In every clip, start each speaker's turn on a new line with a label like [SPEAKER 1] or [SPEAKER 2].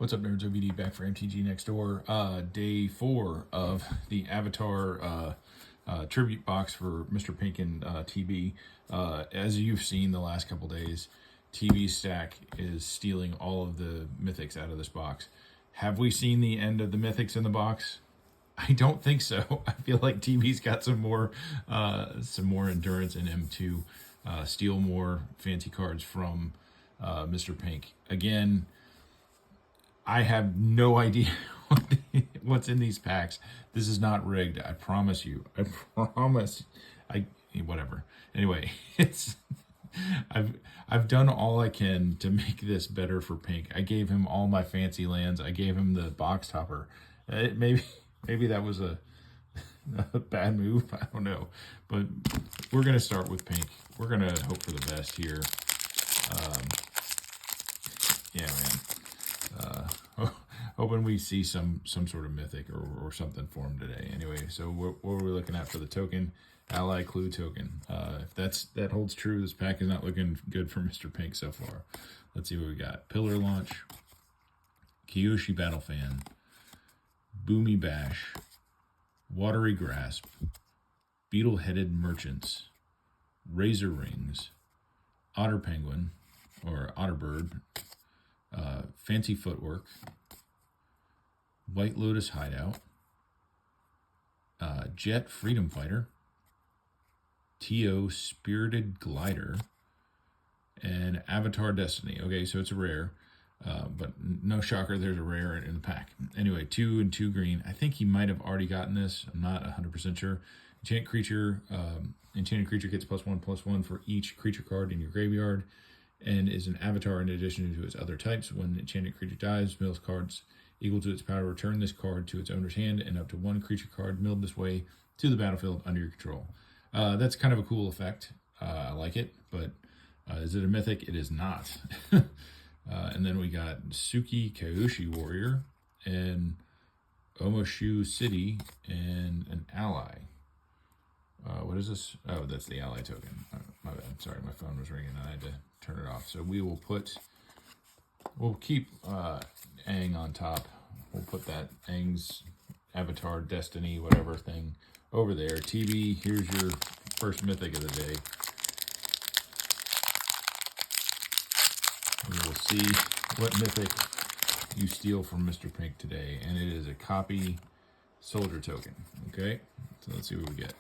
[SPEAKER 1] What's up, nerds? OBD back for MTG Next Door. Day 4 of the Avatar tribute box for Mr. Pynk and T.B. As you've seen the last couple days, T.B's stack is stealing all of the mythics out of this box. Have we seen the end of the mythics in the box? I don't think so. I feel like T.B's got some more endurance in him to steal more fancy cards from Mr. Pynk. Again, I have no idea what's in these packs. This is not rigged. I promise you. I promise. Whatever. Anyway, I've done all I can to make this better for Pynk. I gave him all my fancy lands. I gave him the box topper. Maybe that was a bad move. I don't know. But we're gonna start with Pynk. We're gonna hope for the best here. Yeah, man. Hoping we see some sort of mythic or something for him today. Anyway, so what are we looking at for the token? Ally Clue token. If that holds true, this pack is not looking good for Mr. Pynk so far. Let's see what we got. Pillar Launch, Kyoshi Battle Fan, Boomy Bash, Watery Grasp, Beetle-Headed Merchants, Razor Rings, Otter Penguin, or Otterbird, Fancy Footwork, White Lotus Hideout, Jet Freedom Fighter, T.O Spirited Glider, and Avatar Destiny. Okay, so it's a rare, but no shocker, there's a rare in the pack. Anyway, 2 and 2 green. I think he might have already gotten this. I'm not 100% sure. Enchanted creature gets +1/+1 for each creature card in your graveyard, and is an avatar in addition to its other types. When enchanted creature dies, mills cards equal to its power. Return this card to its owner's hand, and up to one creature card milled this way to the battlefield under your control. That's kind of a cool effect. I like it, but is it a mythic? It is not. And then we got Suki Kyoshi Warrior, and Omoshu City, and an ally. What is this? Oh, that's the ally token. My bad. Sorry, my phone was ringing and I had to turn it off. So we'll keep Aang on top. We'll put that Aang's Avatar Destiny whatever thing over there. TB, here's your first mythic of the day. We will see what mythic you steal from Mr. Pynk today, and it is a copy soldier token. Okay, so let's see what we get.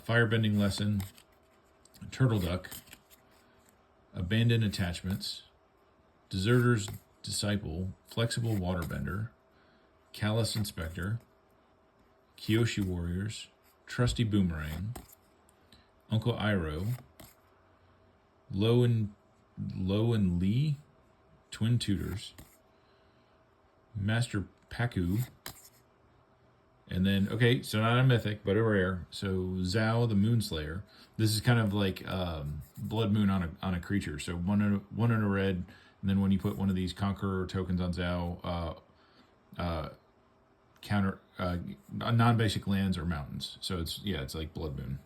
[SPEAKER 1] Firebending Lesson, Turtle Duck, Abandoned Attachments, Deserter's Disciple, Flexible Waterbender, Callous Inspector, Kyoshi Warriors, Trusty Boomerang, Uncle Iroh, Low and Lee, Twin Tutors, Master Paku, and then, okay, so not a mythic, but a rare. So Zhao the Moonslayer. This is kind of like Blood Moon on a creature. So one in a red, and then when you put one of these Conqueror tokens on Zhao, counter non-basic lands or mountains. So it's like Blood Moon.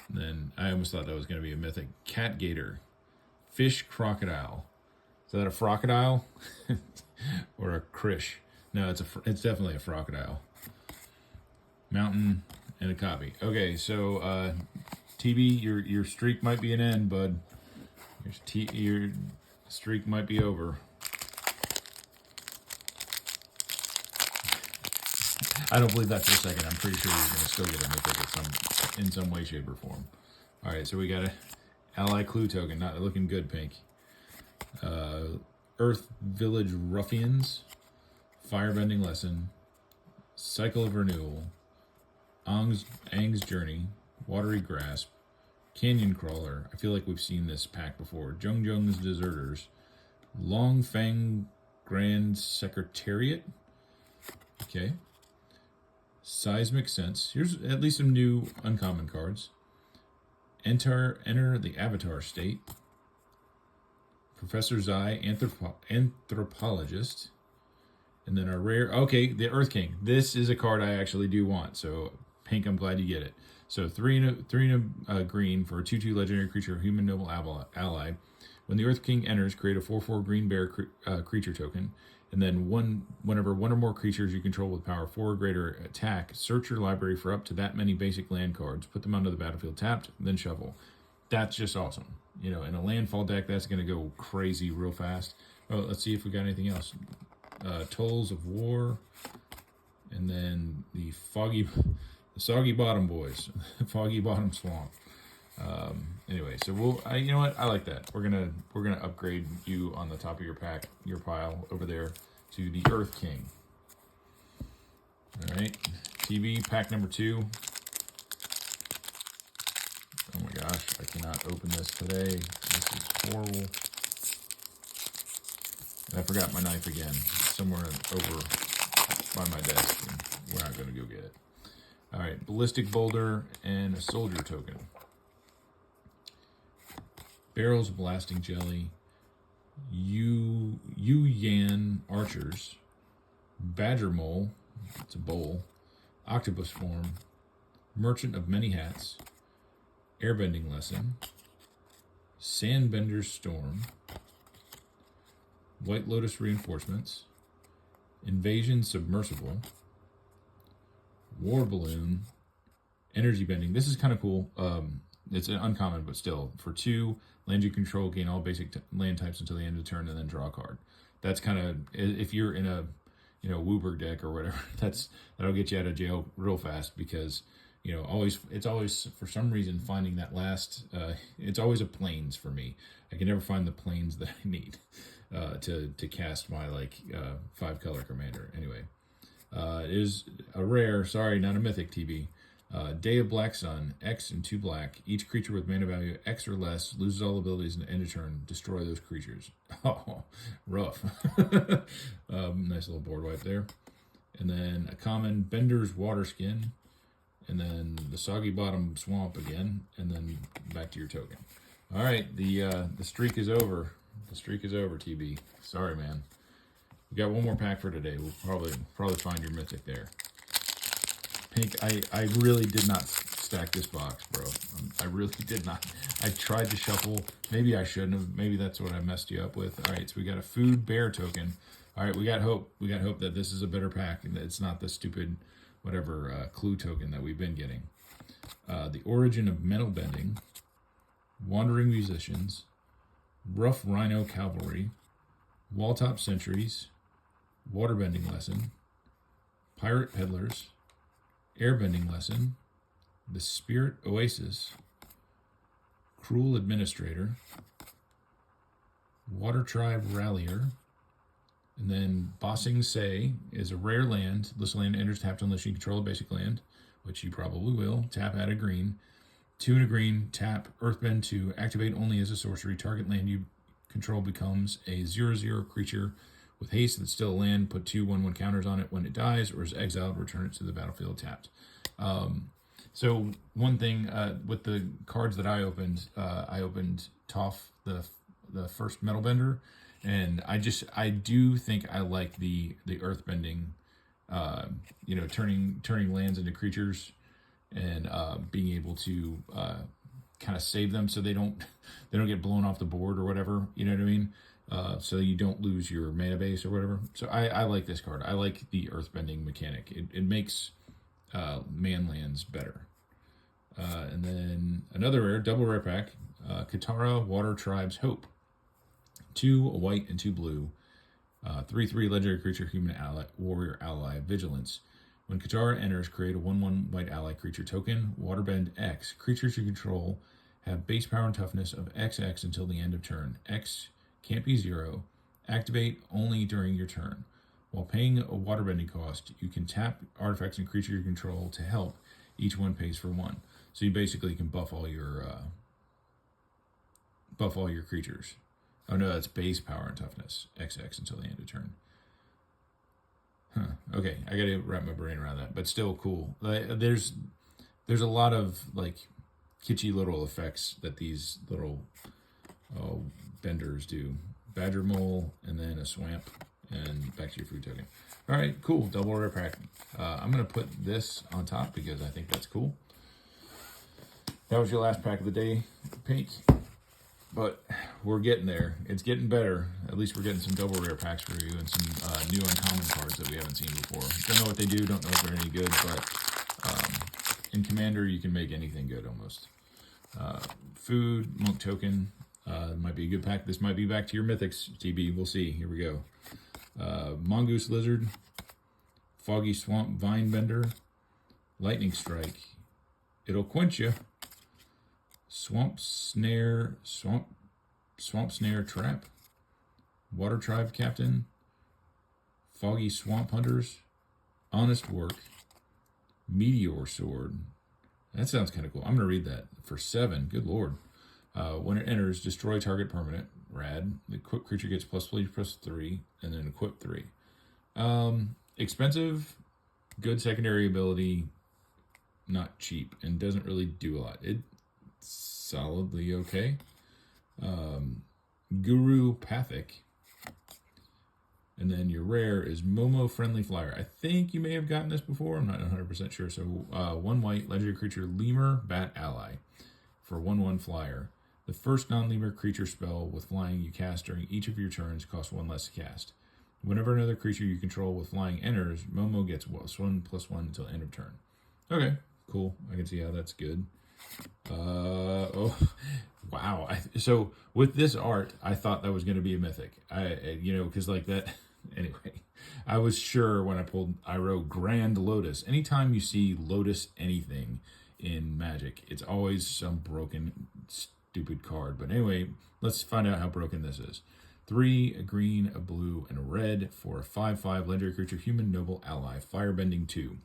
[SPEAKER 1] Then I almost thought that was going to be a mythic. Cat Gator, Fish Crocodile. Is that a Frocodile or a Krish? No, it's definitely a Frocodile. Mountain and a copy. Okay, so TB, your streak might be an end, bud. Your streak might be over. I don't believe that for a second. I'm pretty sure you're going to still get a mythic in some way, shape, or form. All right, so we got a Ally Clue token. Not looking good, Pynk. Earth Village Ruffians, Firebending Lesson, Cycle of Renewal, Aang's Journey, Watery Grasp, Canyon Crawler. I feel like we've seen this pack before. Jung's Deserters, Long Fang Grand Secretariat. Okay. Seismic Sense. Here's at least some new uncommon cards. Enter the Avatar State. Professor Zai, Anthropologist. And then our rare, okay, the Earth King. This is a card I actually do want. So, Pynk, I'm glad you get it. So, 3 and a green for a 2/2 legendary creature, human noble ally. When the Earth King enters, create a 4/4 green bear creature token. And then whenever one or more creatures you control with power 4 or greater attack, search your library for up to that many basic land cards, put them onto the battlefield tapped, then shuffle. That's just awesome. You know, in a landfall deck, that's going to go crazy real fast. Oh, let's see if we got anything else. Tolls of War, and then the Soggy Bottom Boys, Foggy Bottom Swamp. Anyway, so you know what? I like that. We're gonna upgrade you on the top of your pile over there to the Earth King. All right, TV pack number 2. Oh my gosh, I cannot open this today. This is horrible. And I forgot my knife again. It's somewhere over by my desk, and we're not gonna go get it. All right, Ballistic Boulder and a Soldier token. Barrels of Blasting Jelly, Yan Archers, Badger Mole, it's a bowl, Octopus Form, Merchant of Many Hats, Airbending Lesson, Sandbender's Storm, White Lotus Reinforcements, Invasion Submersible, War Balloon, Energy Bending. This is kind of cool. It's an uncommon, but still, for 2 land you control, gain all basic land types until the end of the turn, and then draw a card. That's kind of, if you're in a Wooburg deck or whatever, that'll get you out of jail real fast, because it's always for some reason finding that last. It's always a plains for me. I can never find the plains that I need to cast my 5-color commander. Anyway, it is a rare. Sorry, not a mythic. TB. Day of Black Sun, X and 2 black. Each creature with mana value X or less loses all abilities in the end of turn. Destroy those creatures. Oh, rough. Nice little board wipe there. And then a common, Bender's Waterskin. And then the Soggy Bottom Swamp again. And then back to your token. All right, the streak is over. The streak is over, TB. Sorry, man. We got one more pack for today. We'll probably find your mythic there. Pynk, I really did not stack this box, bro. I really did not. I tried to shuffle. Maybe I shouldn't have. Maybe that's what I messed you up with. All right, so we got a Food Bear token. All right, we got hope. We got hope that this is a better pack and that it's not the stupid whatever clue token that we've been getting. The Origin of Metal Bending, Wandering Musicians, Rough Rhino Cavalry, Walltop Sentries, Waterbending Lesson, Pirate Peddlers, Airbending Lesson, The Spirit Oasis, Cruel Administrator, Water Tribe Rallier, and then Bossing Say is a rare land. This land enters tapped unless you control a basic land, which you probably will. Tap, add a green. 2 and a green, tap, Earthbend 2, activate only as a sorcery. Target land you control becomes a 0/0 creature with haste that's still a land. Put 2/1/1 counters on it when it dies or is exiled. Return it to the battlefield tapped. So one thing with the cards that I opened Toph, the first Metal Bender, and I do think I like the Earthbending, turning lands into creatures and being able to kind of save them so they don't get blown off the board or whatever. You know what I mean? So you don't lose your mana base or whatever. So I like this card. I like the Earthbending mechanic. It makes man lands better. And then another rare, double rare pack, Katara Water Tribe's Hope. 2 white and 2 blue. 3/3 legendary creature, human ally, warrior ally, vigilance. When Katara enters, create a 1/1 white ally creature token, Waterbend X. Creatures you control have base power and toughness of XX until the end of turn. X can't be 0. Activate only during your turn. While paying a waterbending cost, you can tap artifacts and creatures you control to help. Each one pays for 1. So you basically can buff all your creatures. Oh no, that's base power and toughness. XX until the end of turn. Okay, I gotta wrap my brain around that, but still cool. There's a lot of kitschy little effects that these little benders do. Badger Mole, and then a Swamp, and back to your food token. All right, cool. Double rare pack. I'm gonna put this on top because I think that's cool. That was your last pack of the day, Pynk. but we're getting there. It's getting better. At least we're getting some double rare packs for you and some new uncommon cards that we haven't seen before. Don't know what they do, don't know if they're any good, but in Commander, you can make anything good almost. Food, Monk Token, might be a good pack. This might be back to your Mythics, TB. We'll see. Here we go. Mongoose Lizard, Foggy Swamp Vine Bender, Lightning Strike, It'll Quench You, Swamp Snare Trap, Water Tribe Captain, Foggy Swamp Hunters, Honest Work, Meteor Sword. That sounds kind of cool. I'm going to read that for 7. Good lord. When it enters, destroy target permanent. Rad. The equipped creature gets +3/+3, and then equip 3. Expensive, good secondary ability, not cheap, and doesn't really do a lot. It's solidly okay. Guru Pathic. And then your rare is Momo Friendly Flyer. I think you may have gotten this before. I'm not 100% sure. So 1 white, legendary creature, Lemur Bat Ally for 1/1 flyer. The first non-lemur creature spell with flying you cast during each of your turns costs 1 less to cast. Whenever another creature you control with flying enters, Momo gets +1/+1 until end of turn. Okay, cool. I can see how that's good. Oh, wow. So with this art, I thought that was going to be a mythic. Because like that. Anyway, I was sure when I wrote Grand Lotus. Anytime you see Lotus anything in Magic, it's always some broken, stupid card. But anyway, let's find out how broken this is. 3, a green, a blue, and a red for a 5/5 legendary creature, human noble ally, firebending 2.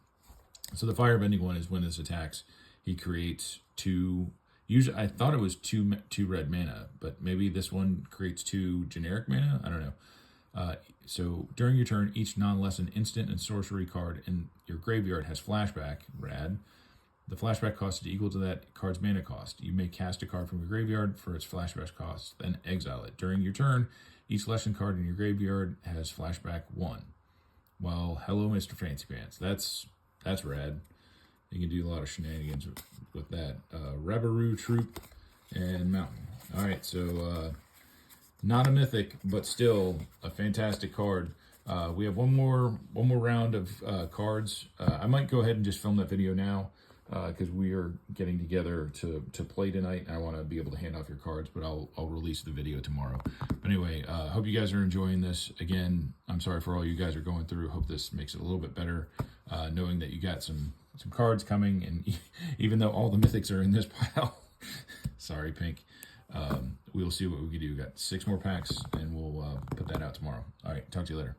[SPEAKER 1] So the firebending one is when this attacks, he creates 2. Usually, I thought it was two red mana, but maybe this one creates 2 generic mana. I don't know. So during your turn, each non-lesson instant and sorcery card in your graveyard has flashback. Rad. The flashback cost is equal to that card's mana cost. You may cast a card from your graveyard for its flashback cost, then exile it. During your turn, each lesson card in your graveyard has flashback 1. Well, hello, Mr. Fancy Pants. That's rad. You can do a lot of shenanigans with that. Rabaroo Troop and Mountain. All right, so not a mythic, but still a fantastic card. We have one more round of cards. I might go ahead and just film that video now because we are getting together to play tonight. I want to be able to hand off your cards, but I'll release the video tomorrow. But anyway, hope you guys are enjoying this. Again, I'm sorry for all you guys are going through. Hope this makes it a little bit better, knowing that you got some cards coming, and even though all the mythics are in this pile, sorry, Pynk. We'll see what we can do. We got 6 more packs, and we'll put that out tomorrow. All right, talk to you later.